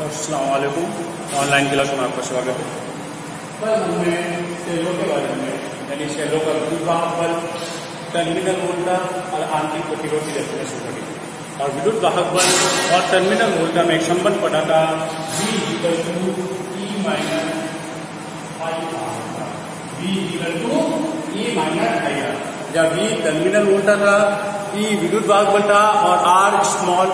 अस्सलाम वालेकुम। Online class में आपका स्वागत है। कल हमने सेलों के बारे में यानी सेलों का विद्युत वाहक बल, टर्मिनल वोल्टा और आंतरिक प्रतिरोध की डेफिनेशन पढ़ी और विद्युत वाहक बल और टर्मिनल वोल्टा में एक संबंध पढ़ा था V = E - IR। जब V टर्मिनल वोल्टा था, E विद्युत वाहक बल था और R स्मॉल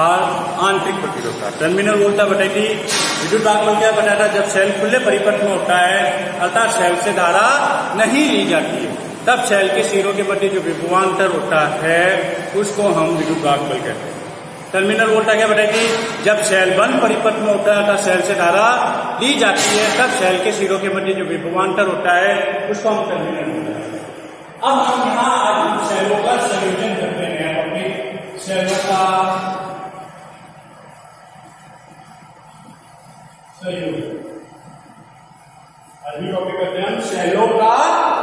और आंतरिक प्रतिरोध था। टर्मिनल वोल्टा बताई विद्युत वाहक बल क्या बताया था? जब सेल खुले परिपथ में होता है अर्थात सेल से धारा नहीं ली जाती है, तब सेल के सिरों के प्रति जो विभवांतर होता है उसको हम विद्युत वाहक बल कहते हैं। टर्मिनल वोल्टा क्या बताई? जब सेल बंद परिपथ में होता है अर्थात सेल से धारा ली जाती है, तब सेल के सिरों के प्रति जो विभवांतर होता है उसको हम टर्मिनल वोल्टा कहते हैं। अब हम यहाँ आज सेलों का संयोजन करते हैं। अपने सेलों का अभी टॉपिक करते हैं हम सेलों का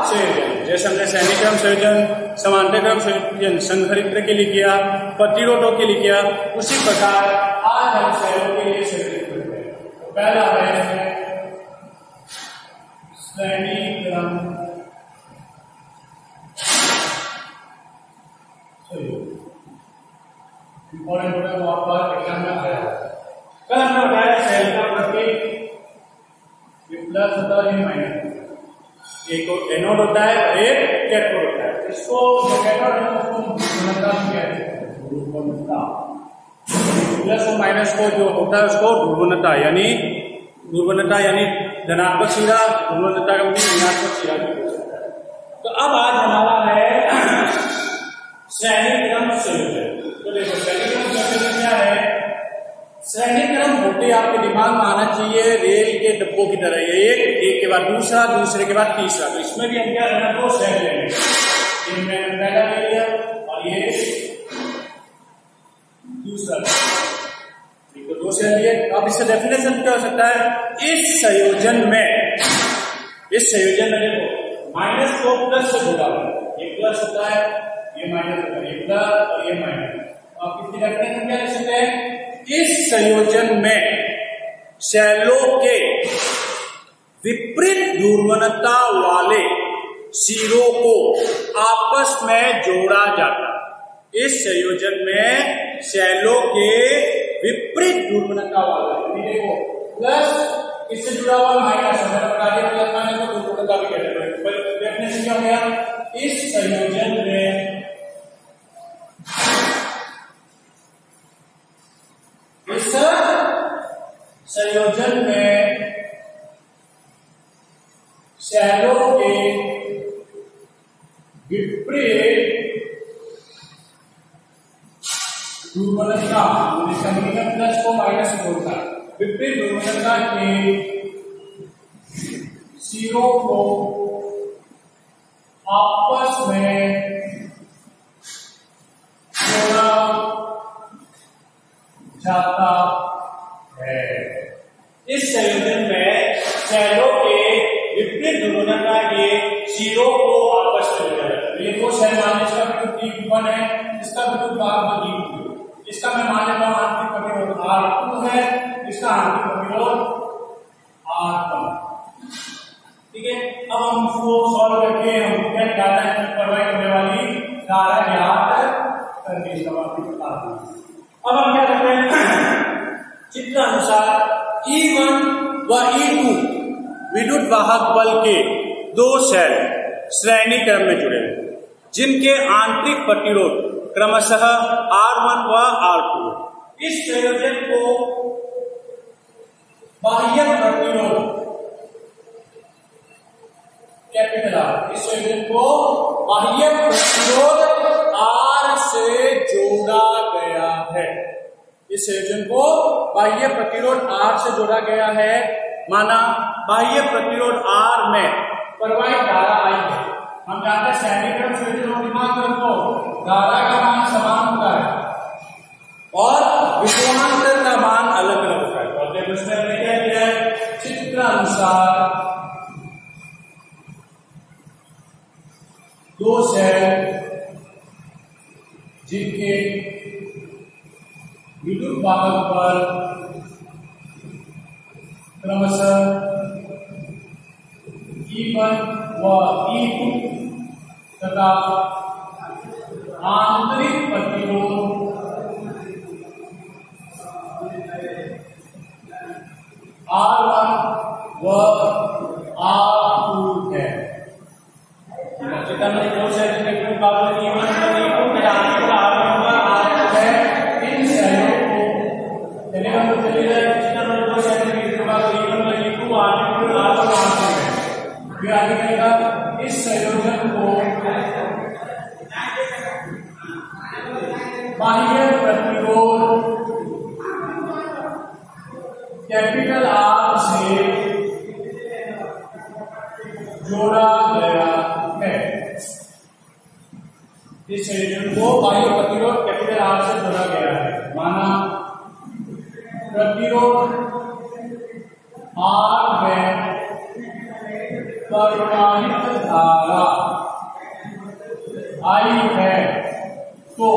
संयोजन। जैसे हमने सैनिक क्रम संयोजन, समांतर क्रम संयोजन संधारित्र के लिए किया, प्रतिरोधों के लिए किया, उसी प्रकार आज हम सेलों के लिए संयोजन करते हैं। तो पहला है सैनिक क्रम संयोजन। इंपॉर्टेंट होता है वो आपका एग्जाम में आया। कल हमने बताया सेल का प्रत्येक प्लस होता है माइनस, एक एनोड होता है और एक कैथोड होता है। इसको जो कैथोड है उसको ध्रुवणता कहते हैं, ध्रुवणता। प्लस और माइनस को जो होता है उसको ध्रुवणता यानी धनात्मक सिरा, ध्रुवणता का मतलब ऋणात्मक सिरा भी हो सकता है। तो अब आज हमारा है सैनिक क्रम संयोजन। तो देखो सैनिक क्रम संयोजन क्या है? सैनिक क्रम मोटे आपके दिमाग में आना चाहिए रेल के डब्बों की तरह, एक के बाद दूसरा, दूसरे के बाद तीसरा। तो इसमें भी हम क्या करना, दो सेल लेंगे, इनमें पहला ले लिया और ये दूसरा, ठीक है, दो सेल लिए। अब इससे डेफिनेशन क्या हो सकता है? इस संयोजन में देखो माइनस को प्लस से जुड़ा हुआ है, ये प्लस होता है, ये माइनस होता है, ये प्लस और ये माइनस। आप इसकी डेफिनेशन क्या लिख सकते हैं? इस संयोजन में सेलों के विपरीत ध्रुवणता वाले सिरों को आपस में जोड़ा जाता है। इस संयोजन में सेलों के विपरीत ध्रुवणता वाले, देखो प्लस इससे जुड़ा हुआ माइनस, प्लस माइनस को ध्रुवणता भी कहते हैं। डेफिनेशन क्या हो गया? इस संयोजन में सेलों के विपरीत ध्रुवणता, प्लस को माइनस जोड़ता है, विपरीत ध्रुवणता के सिरों को आपस में जोड़ा जाता है। इस संयोजन में सेलों के विपरीत ध्रुवणता के सिरों को आपस में जोड़ा जाता है। ये दो सेल मान, इसका विद्युत D1 है, इसका विद्युत वाहक बल D2, इसका मैं मान लेता हूं आंतरिक प्रतिरोध R2 है, इसका आंतरिक प्रतिरोध R1। ठीक है, अब हम इसको सॉल्व करके हम क्या डाटा प्रोवाइड करने वाली धारा ज्ञात करके इसका वापस बता दूं। अब हम क्या करते हैं? चित्र अनुसार E1 व E2 विद्युत वाहक बल के दो सेल श्रेणी क्रम में जुड़े हैं, जिनके आंतरिक प्रतिरोध क्रमशः R1 व R2। इस संयोजन को बाह्य प्रतिरोध कैपिटल R, इस संयोजन को बाह्य प्रतिरोध R से जोड़ा गया है। इस संयोजन को बाह्य प्रतिरोध R से जोड़ा गया है। माना बाह्य प्रतिरोध R में प्रवाहित धारा आई है। हम जानते हैं सैनिक क्रम संयोजन को दिमाग में रखो, धारा का मान समान होता है और विभवांतर का मान अलग अलग होता है। और देखो इसमें हमने क्या किया है? चित्र अनुसार दो सेल जिनके विद्युत वाहक बल क्रमशः E1 व E2 तथा आंतरिक प्रतिरोध R1 व R2 है। चित्र में दो सेल के मुकाबले E1 और E2 में आंतरिक R1 व R2 है। इन सेलों को चलेगा तो चलेगा चित्र में दो सेल के मुकाबले E1 व E2 आंतरिक R1 व R2 है। फिर आगे कहेगा इस संयोजन को बाह्य प्रतिरोध कैपिटल R से जोड़ा गया है। इस संयोजन को बाह्य प्रतिरोध कैपिटल R से जोड़ा गया है। माना प्रतिरोध R में प्रवाहित धारा I है तो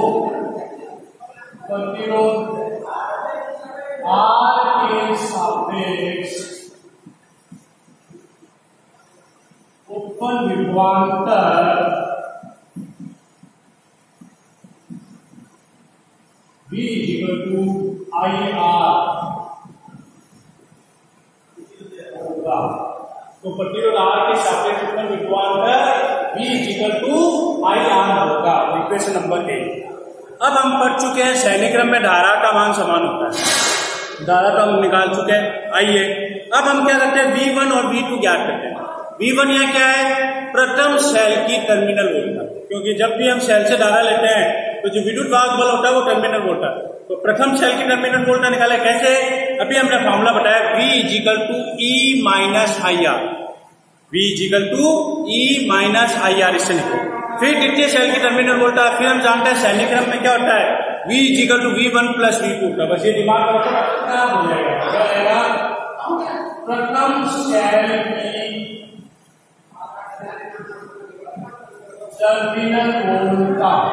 प्रतिरोध R के सापेक्ष उत्पन्न विभवांतर V IR होगा। तो प्रतिरोध R के सापेक्ष उत्पन्न विभवांतर V IR होगा। Equation number 1। अब हम पढ़ चुके हैं श्रेणी क्रम में धारा का मान समान होता है। धारा तो हम निकाल चुके हैं। आइए अब हम क्या करते हैं, V1 और V2 ज्ञात करते हैं। V1 यहाँ क्या है, प्रथम सेल की टर्मिनल वोल्टेज, क्योंकि जब भी हम सेल से धारा लेते हैं तो जो विद्युत वाहक बल होता है वो टर्मिनल वोल्टेज। तो प्रथम सेल की टर्मिनल वोल्टेज निकाले कैसे, अभी हमने फॉर्मूला बताया V E IR। V E IR इससे निकलो। फिर द्वितीय सेल की टर्मिनल वोल्टेज, फिर हम जानते हैं श्रेणी क्रम में क्या होता है V V1 + V2 का। बस ये दिमाग में रखो, क्या हो जाएगा, प्रथम सेल की टर्मिनल वोल्टेज।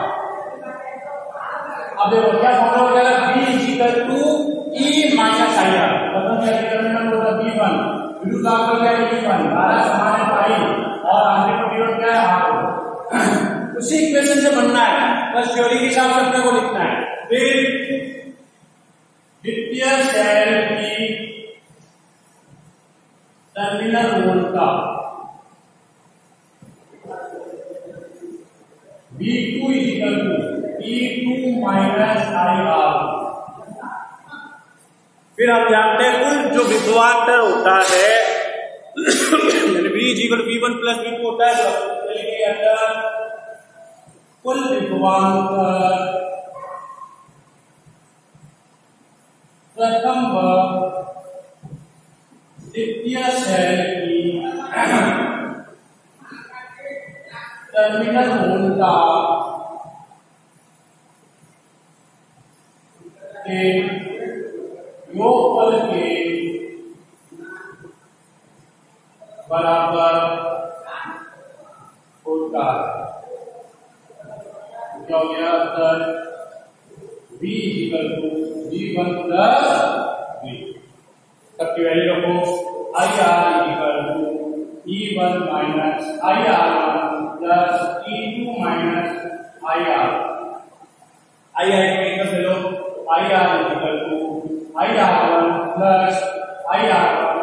अब देखो क्या फॉर्मूला हो जाएगा, V E IR। प्रथम सेल की टर्मिनल वोल्टेज V1, विद्युत दाब क्या है V1, धारा समान है पाई और आंतरिक प्रतिरोध क्या है R। उसी इक्वेशन से बनना है, बस थ्योरी के हिसाब से अपने को लिखना है। फिर द्वितीय सेल की terminal voltage V2 E2 IR। फिर हम जानते हैं कुल जो विभवांतर होता है V V1 + V2 होता है, कुल विभवांतर प्रथम व द्वितीय सेल की टर्मिनल वोल्टेज के योगफल के बराबर होता है। क्या हो गया उत्तर, V V1 + V। सबकी वैल्यू रखो, IR E1 - IR1 + E2 - IR। IR के कर लो, IR IR1 + IR1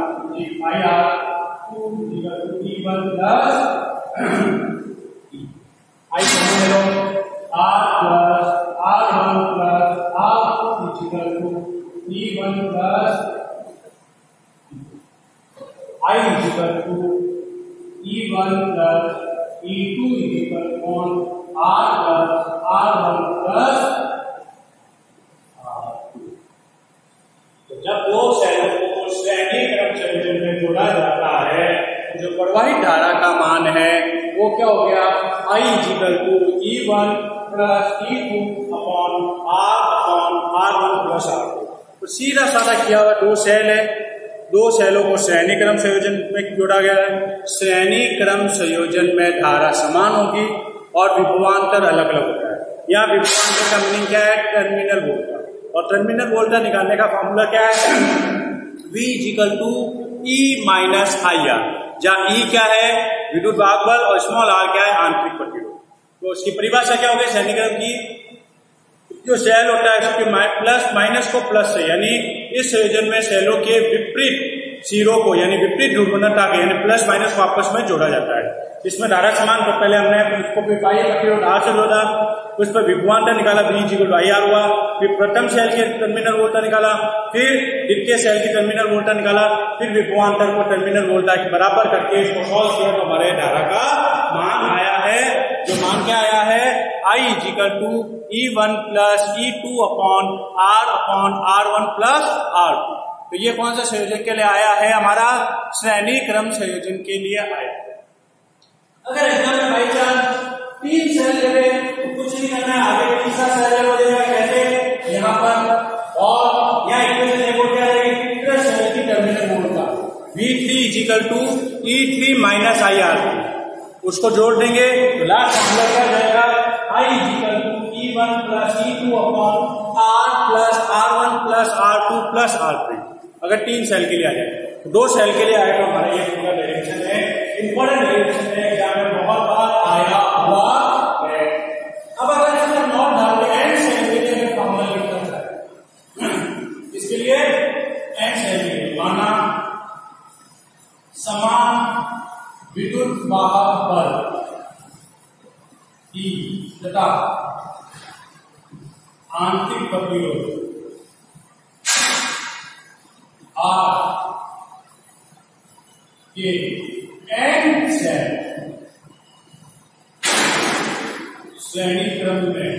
IR2 E1 + I समझ लो, R + R1 + R2 E1 + I E1 + E2 R + R1 + जब दो सेलों को श्रेणी क्रम संयोजन में जोड़ा जाता है तो जो प्रवाहित धारा का मान है वो क्या हो गया, I E1 + E2 R/R1 + R। तो सीधा साधा किया हुआ दो सेल है, दो सेलों को श्रेणी क्रम संयोजन में जोड़ा गया है। श्रेणी क्रम संयोजन में धारा समान होगी और विभवांतर अलग अलग होता है। यहाँ विभवांतर का मीनिंग क्या है, टर्मिनल वोल्टेज। और टर्मिनल वोल्टेज निकालने का फॉर्मूला क्या है, V E minus I R, जहां E क्या है विद्युत वाहक बल और स्मॉल r क्या है आंतरिक प्रतिरोध। तो इसकी परिभाषा क्या हो गई सैनिकरण की, जो सेल होता है उसके प्लस माइनस को प्लस से, यानी इस संयोजन में सेलों के विपरीत सिरों को यानी विपरीत ध्रुवणता के यानी प्लस माइनस को आपस में जोड़ा जाता है। इसमें धारा समान, तो पहले हमने उसको फिर बाह्य प्रतिरोध R से जोड़ा, उस पर विभवांतर निकाला V=IR हुआ, फिर प्रथम सेल के टर्मिनल वोल्टेज निकाला, फिर द्वितीय सेल की टर्मिनल वोल्टेज निकाला, फिर विभवांतर को टर्मिनल वोल्टेज के बराबर करके इसको सॉल्व किया तो हमारे धारा का मान आया है, जो मान क्या आया है I=E1 + E2 upon R1 + R2। तो ये कौन सा संयोजन के लिए आया है, हमारा श्रेणी क्रम संयोजन के लिए आया है। अगर एग्जाम में बाई चांस 3 सेल ले तो कुछ नहीं करना है, आगे तीसरा सेल हो जाएगा कैसे यहाँ पर, और यहाँ इक्वेशन एक हो क्या रहेगी सेल की terminal voltage V3 = E3 - IR3, उसको जोड़ देंगे तो लास्ट आंसर क्या जाएगा I=E1 + E2 upon R1 + R2 + R3। अगर 3 सेल के लिए आ जाए तो 2 सेल के लिए आए तो हमारा ये पूरा डेरिवेशन है, इंपॉर्टेंट डेरिवेशन है, एग्जाम में बहुत बार आया हुआ है। अब अगर इसमें नॉट डाल के एंड सेल के लिए फॉर्मूला लिखना है, इसके लिए एंड सेल के लिए माना समान विद्युत वाहक बल E तथा आंतरिक प्रतिरोध R के एंड सेल श्रेणी क्रम में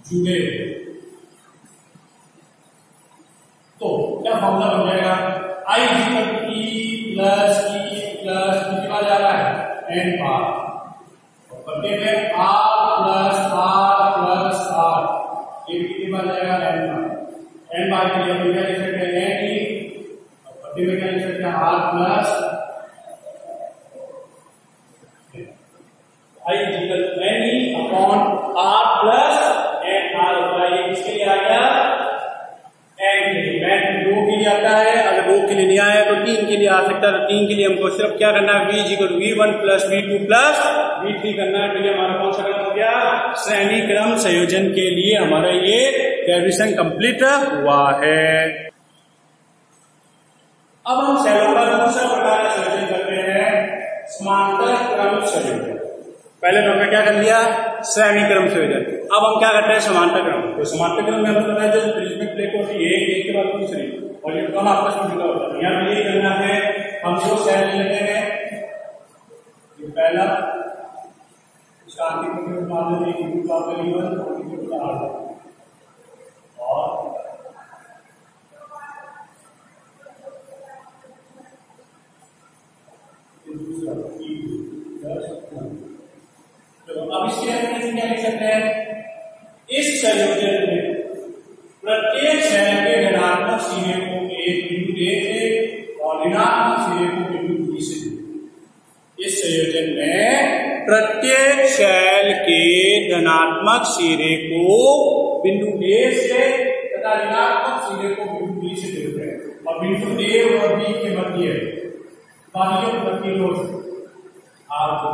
जुड़े तो क्या फॉर्मूला बन जाएगा I=E + कितनी बार जा रहा है n बार, बटे में R + R ये कितनी बार जाएगा n बार के लिए हम क्या लिख सकते हैं n और बटे में क्या लिख सकते हैं R I=NE upon R + NR होता है। ये किसके लिए आ गया n के लिए, n 2 के लिए आता है, अगर 2 के लिए नहीं आया तो 3 के लिए आ सकता है। तो 3 के लिए हमको सिर्फ क्या करना है V=V1 + V2 + V3 करना है। के लिए हमारा कौन सा क्रम हो गया श्रेणी क्रम संयोजन के लिए हमारा ये डेरिवेशन कंप्लीट हुआ है। अब हम सेलों का दूसरा प्रकार का संयोजन करते हैं समांतर क्रम संयोजन। पहले तो हमने क्या कर लिया श्रेणी क्रम संयोजन, अब हम क्या करते हैं समांतर क्रम। तो समांतर क्रम में हमें पता है जो प्रिज्मिक प्लेट होती है एक के बाद दूसरी और ये दोनों आपस में जुड़ा होता है। यहाँ यही करना है, हम 2 सेल लेते हैं, पहला शांति प्रतिरोध मान लेते हैं और दूसरा तो अब इसके डेफिनेशन क्या लिख सकते हैं, इस संयोजन में प्रत्येक सेल के ऋणात्मक सिरे को एक बिंदु A से और ऋणात्मक सिरे को बिंदु B से, इस संयोजन में प्रत्येक सेल के धनात्मक सिरे को बिंदु A से तथा ऋणात्मक सिरे को बिंदु B से जोड़ते हैं और बिंदु A और B के मध्य बाह्य प्रतिरोध R2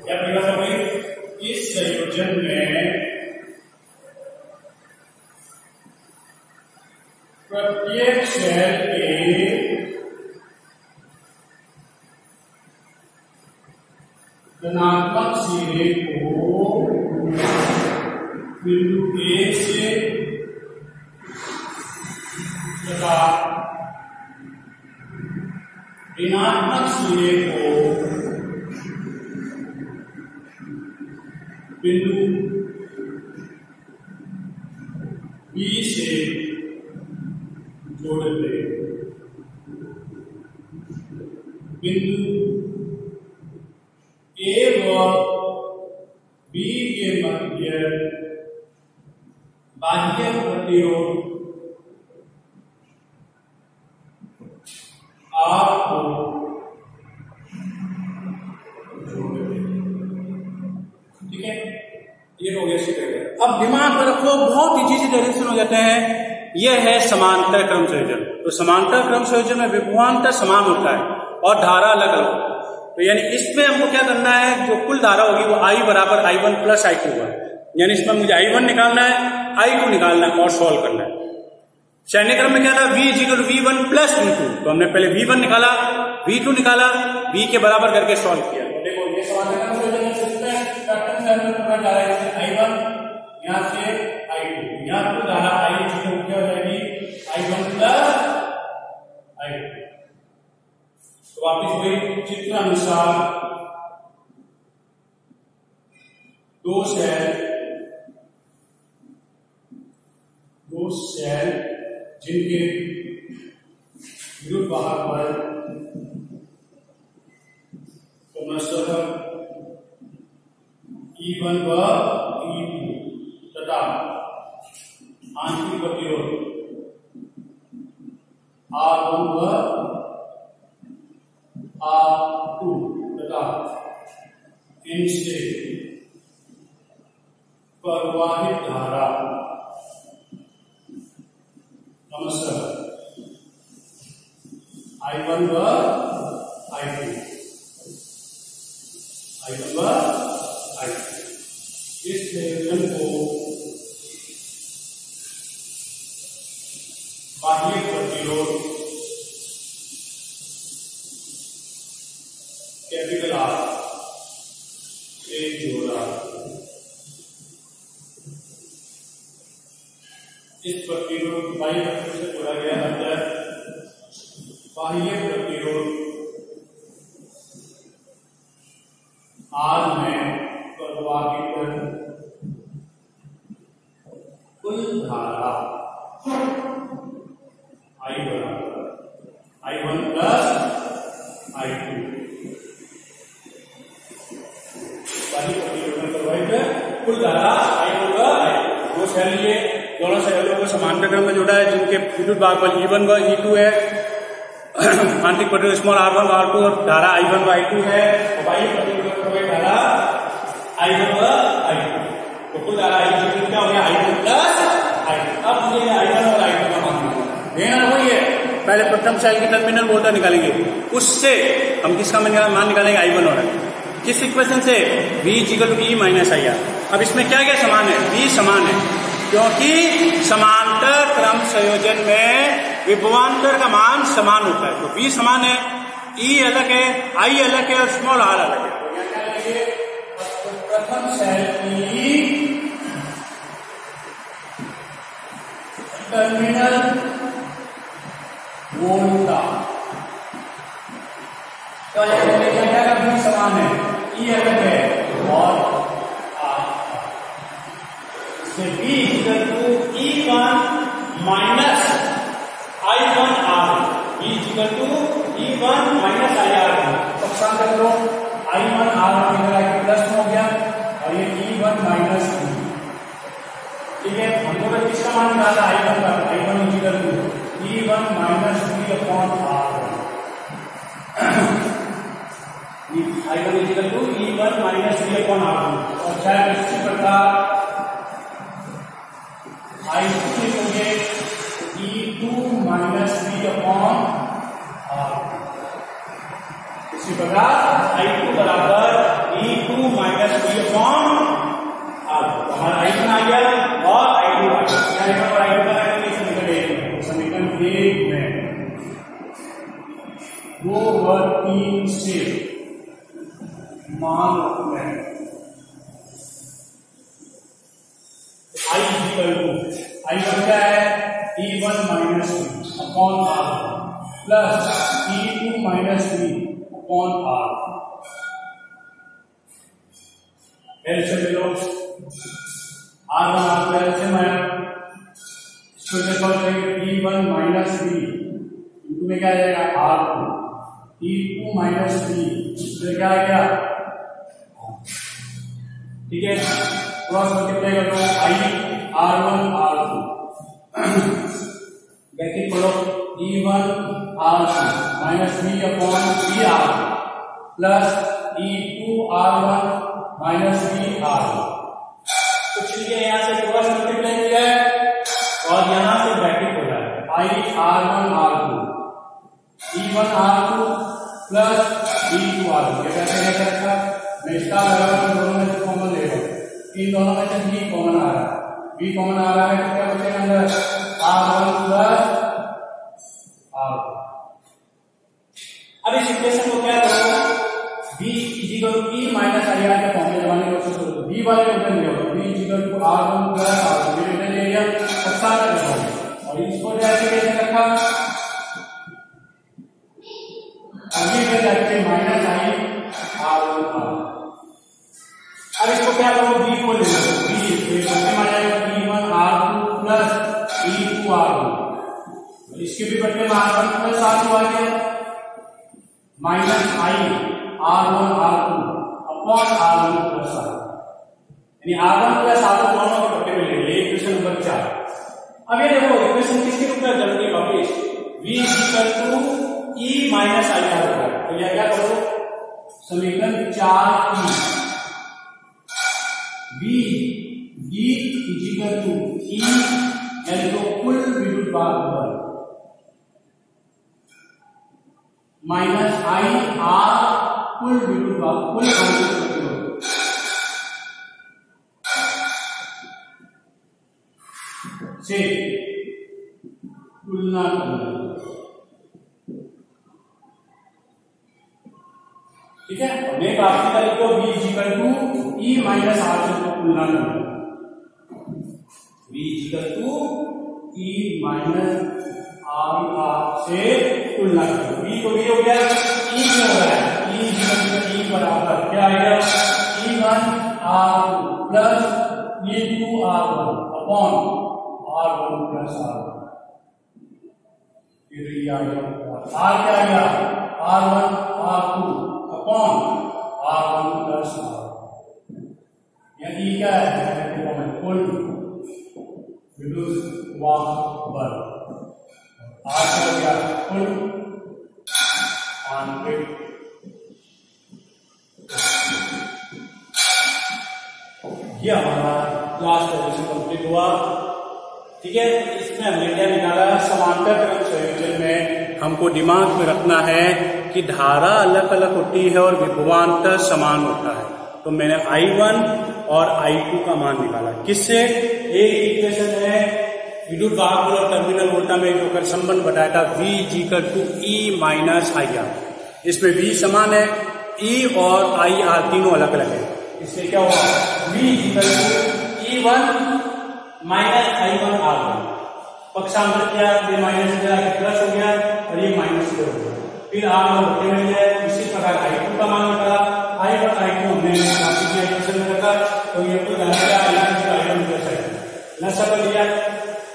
क्या परिभाषा हुई, इस संयोजन में प्रत्येक सेल के धनात्मक सिरे को बिंदु A से तथा ऋणात्मक सिरे को बिंदु B से जोड़ दे। बिंदु A व B के मध्य बाह्य प्रतिरोध R को जोड़ दे। ठीक है, ये हो गया। अब दिमाग में रखो बहुत इजी से डेरिवेशन हो जाते हैं। यह है समांतर क्रम संयोजन। तो समांतर क्रम संयोजन में विभवांतर समान होता है और धारा अलग अलग। तो यानी इसमें हमको क्या करना है, जो कुल धारा होगी वो I बराबर I1 प्लस I2 होगा। यानी इसमें मुझे I1 निकालना है, I2 निकालना है और सॉल्व करना है। श्रेणी क्रम में क्या था, V equal to V1 plus V2। तो हमने पहले V1 निकाला, V2 निकाला, V के बराबर करके सॉल्व किया। तो देखो ये समांतर क्रम संयोजन I1 यहाँ से I2, यहाँ पर धारा I क्या हो जाएगी I1 प्लस I2। तो वापिस वही चित्र अनुसार दो सेल जिनके विद्युत वाहक बल क्रमशः E1 व E2 तथा आंतरिक प्रतिरोध R1 व R2 तथा इनसे प्रवाहित धारा क्रमशः I1 व I2 इस संयोजन को बाह्य प्रतिरोध कैपिटल R से जोड़ा। इस प्रतिरोध बाह्य प्रतिरोध से जोड़ा गया अंतर बाह्य प्रतिरोध R में प्रवाहित कुल धारा I बराबर I1 प्लस I2। कुल धारा I1 व I2। दो सेल लिए, दोनों सेलों को समांतर क्रम में जोड़ा है जिनके विद्युत भाग बल E1 व E2 है, आंतरिक प्रतिरोध स्मॉल R1 व R2 और धारा I1 व I2 है, और बाह्य प्रतिरोध धारा I1 व I2। तो कुल धारा I2 क्या हो गया I1 प्लस I2। अब मुझे I1 और I2 का मान देना वही है। पहले प्रथम सेल की टर्मिनल वोल्टेज निकालेंगे, उससे हम किसका मान निकालेंगे I1 और I2। किस इक्वेशन से, V equal to E minus IR। अब इसमें क्या क्या समान है, V समान है क्योंकि समांतर क्रम संयोजन में विभवांतर का मान समान होता है। तो V समान है, E अलग है, I अलग है और स्मॉल r अलग है। प्रथम सेल की टर्मिनल वोल्टेज तो क्या V समान है, E अलग है और R। इसमें V equal to E1 minus I1 R। V equal to E1 minus IR। सबसान करो I1 R प्लस हो गया और ये E1 माइनस E। ठीक है, हमको तो किसका मान निकाला I1 का, I1 equal to E1 minus V upon R। I1 equal to E1 minus V upon R। और शायद इसी प्रकार I2 लिखोगे E2 minus V upon R। इसी प्रकार I2 बराबर E2 minus V upon R। हमारा I1 आ गया और I2 आ गया। और I2 का समीकरण 1 में 2 व 3 से मान में I इक्वल टू I1 क्या है, E1 minus V upon R plus E2 minus V upon R। LCM ले लो, R1 आपको एलसीएम आया, इसको देखो E1 माइनस V इंटू में क्या आ जाएगा R2, E2 माइनस V इसमें क्या आ गया, ठीक है, क्रॉस मल्टीप्लाई करो I R1 R2 ब्रैकेट खोलो E1 R2 minus V upon V R plus E2 R1 minus V R। तो चलिए यहाँ से क्रॉस मल्टीप्लाई किया है और यहाँ से ब्रैकेट प्लस V2R1। ये कैसे कैसे रखा, मैं इसका लगा दोनों में से कॉमन ले रहा हूँ, इन दोनों में से V कॉमन आ रहा है, V कॉमन आ रहा है तो क्या बचेगा अंदर R1 प्लस R2। अब इस इक्वेशन को क्या करूंगा, V equal to E minus IR के फॉर्म में जमाने की कोशिश करूंगा। V वाले रिटर्न लिया होगा, V equal to R1 plus R2 ये रिटर्न ले लिया और सारा लिखा और इसको जैसे कैसे रखा, आगे का जाके माइनस I R1। अब इसको क्या करो, V को ले लो, V आ जाएगा V1 R2 plus E2 R1। इसके भी बदले में R1 प्लस R2 आ गया minus I R1 R2 upon R1 plus R, यानी R1 प्लस R2 दोनों के बदले में ले लिया। Equation number 4। अब ये देखो इक्वेशन किसके रूप में जल्दी वापिस V equal to E minus IR होगा, तो यह क्या करो, समीकरण 4 V इक्वल टू E यानी तो कुल विद्युत वाहक बल माइनस I R कुल विद्युत वाहक कुल आंतरिक प्रतिरोध से तुलना करना। ठीक है, मैं प्राप्त करें तो V equal to E minus R से तुलना करना, V equal to E minus R से तुलना करना। V तो V हो गया, E क्या हो रहा है, E इक्वल टू E बराबर क्या आएगा E1 R2 plus E2 R1 upon R1 plus R1। फिर ये आ गया R क्या आ गया R1 R2 upon R1 plus R1। यानी क्या है, कुल विद्युत वाहक बल R क्या हो गया कुल आंतरिक। ये हमारा लास्ट सॉल्यूशन कंप्लीट हुआ। ठीक है, इसमें हमने क्या निकाला, समांतर तरंग संयोजन में हमको दिमाग में रखना है कि धारा अलग अलग होती है और विभवांतर समान होता है। तो मैंने I1 और I2 का मान निकाला, किससे, एक इक्वेशन है विद्युत वाहक और टर्मिनल वोल्टा में जो कर संबंध बताया था V equal to E minus IR। इसमें V समान है, E और IR तीनों अलग अलग है। इससे क्या हुआ, V equal to E1 minus I1 R1, पक्षांतर किया, ये माइनस किया प्लस हो गया और ये माइनस हो गया, फिर R1 बटे में जाए। इसी प्रकार I2 का मान निकाला, I1 I2 हमने इक्वेशन में रखा, तो ये कुल I1 प्लस I2 न सबल लिया,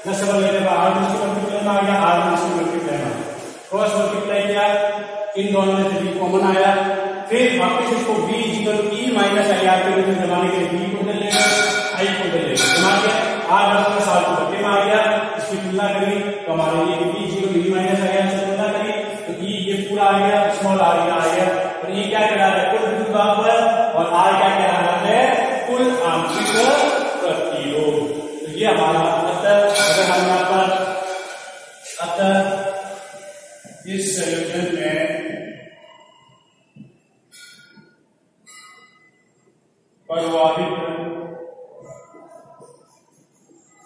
न सबल लेने पर R1 से मल्टीप्लाई में आ गया, R1 से मल्टीप्लाई में क्रॉस मल्टीप्लाई किया, इन दोनों में से V कॉमन आया, फिर वापस इसको V equal to E minus IR के रूप में जमाने के लिए V को बदल लेगा, I को बदल लेगा, जमा के R1 प्लस R2 बटे में आ गया। इसकी तुलना करी तो हमारे लिए V equal to E minus IR से तुलना करी तो E ये पूरा आ गया, स्मॉल R आ गया, और E क्या कह रहा है, कुल विद्युत वाहक बल, और R क्या कह रहा है, कुल आंतरिक प्रतिरोध। तो ये हमारा अगर हम यहाँ पर इस संयोजन में प्रवाहित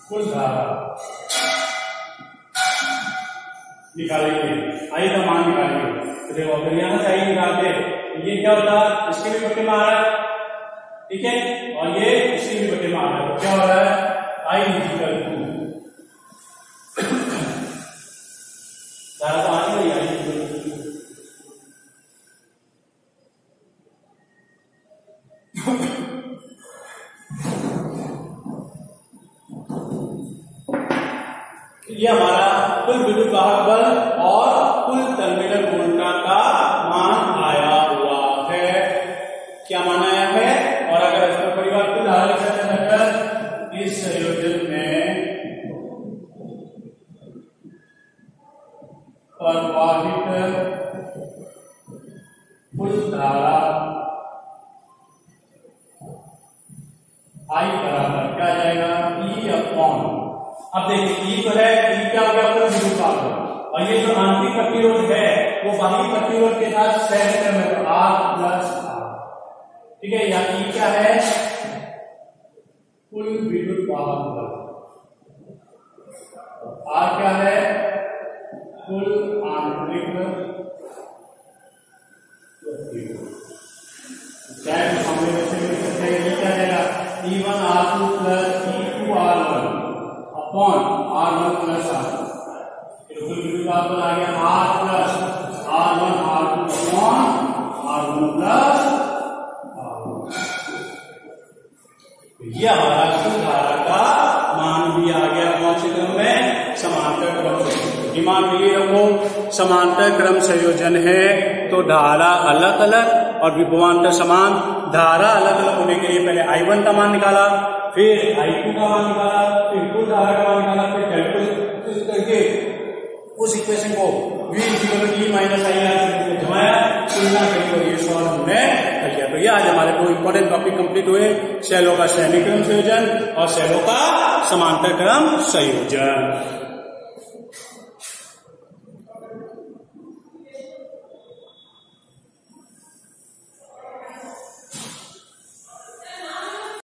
कुल धारा निकालेंगे, I का मान निकालेंगे। तो देखो अगर यहां से I निकालते तो ये क्या होता है, इसके भी बटे में आ रहा है, ठीक है, और ये इसके भी बटे में आ रहा है, तो क्या हो रहा है I इक्वल टू धारा तो आनी नहीं, I इक्वल टू ये हमारा कुल विद्युत वाहक बल और कुल टर्मिनल वोल्टा का मान आया हुआ है। क्या मान आया है, और अगर इसका परिवर्तन धारा लिखा जाकर इस संयोजन में प्रवाहित कुल धारा I बराबर क्या जाएगा, E अपॉन, अब देखिए E तो है, E क्या हो गया, कुल विद्युत वाहक, और ये जो आंतरिक प्रतिरोध है वो बाहरी प्रतिरोध के साथ सह क्रम है, तो R प्लस R, ठीक है। यहाँ E क्या है, कुल विद्युत वाहक बल, R क्या है, कुल आंतरिक क्या जाएगा, E1R2 plus E2R1 upon R1 plus R2, कुल विद्युत वाहक बल आ गया R plus R1 R2 upon R1 plus R1। यह हमारा कुल धारा का मान भी आ गया कौन से क्रम में, समांतर क्रम। मान लिए रखो समांतर क्रम संयोजन है तो धारा अलग अलग और विभवांतर समान। धारा अलग अलग होने के लिए पहले I1 का मान निकाला, फिर I2 का मान निकाला, फिर कुल धारा का मान निकाला, फिर कैलकुलेट करके उस इक्वेशन को V = E - IR से जमाया, तुलना करके और ये सॉल्व हमने कर लिया। तो ये आज हमारे दो इंपॉर्टेंट टॉपिक कंप्लीट हुए, शैलों का श्रेणी क्रम संयोजन और शैलों का समांतर क्रम संयोजन।